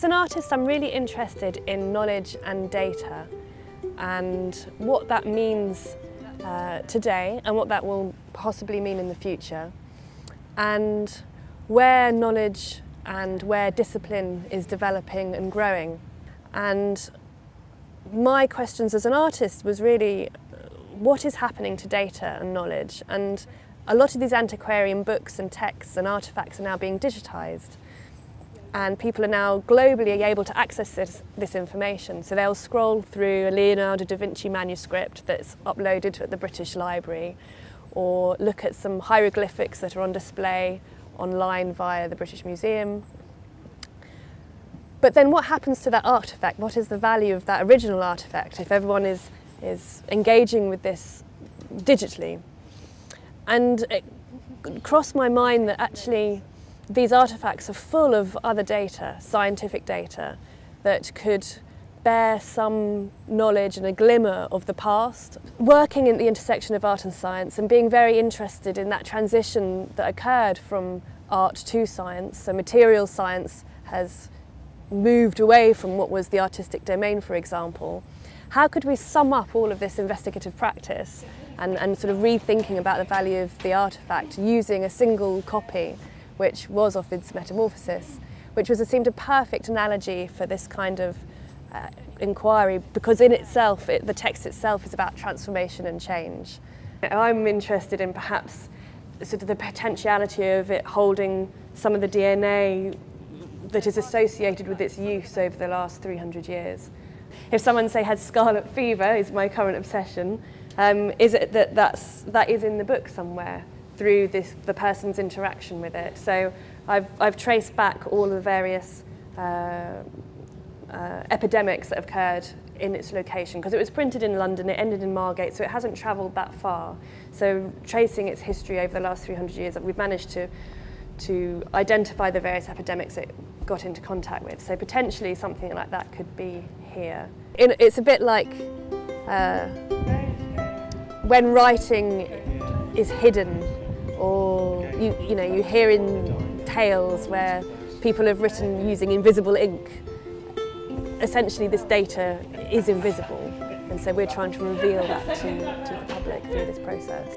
an artist, I'm really interested in knowledge and data and what that means today and what that will possibly mean in the future, and where knowledge and where discipline is developing and growing. And my questions as an artist was really, what is happening to data and knowledge? And a lot of these antiquarian books and texts and artefacts are now being digitised, and people are now globally able to access this information. So they'll scroll through a Leonardo da Vinci manuscript that's uploaded at the British Library, or look at some hieroglyphics that are on display online via the British Museum. But then what happens to that artefact? What is the value of that original artefact if everyone is engaging with this digitally? And it crossed my mind that actually these artefacts are full of other data, scientific data, that could bear some knowledge and a glimmer of the past. Working in the intersection of art and science and being very interested in that transition that occurred from art to science, so material science has moved away from what was the artistic domain, for example. How could we sum up all of this investigative practice and sort of rethinking about the value of the artefact using a single copy, which was Ovid's Metamorphosis, which seemed a perfect analogy for this kind of inquiry, because in itself, the text itself is about transformation and change. I'm interested in perhaps sort of the potentiality of it holding some of the DNA that is associated with its use over the last 300 years. If someone, say, had scarlet fever, is my current obsession, is it that is in the book somewhere through the person's interaction with it? So I've traced back all the various epidemics that have occurred in its location, because it was printed in London, it ended in Margate, so it hasn't travelled that far. So tracing its history over the last 300 years, we've managed to identify the various epidemics it got into contact with. So potentially something like that could be here. It's a bit like when writing is hidden, or you hear in tales where people have written using invisible ink. Essentially this data is invisible, and so we're trying to reveal that to the public through this process.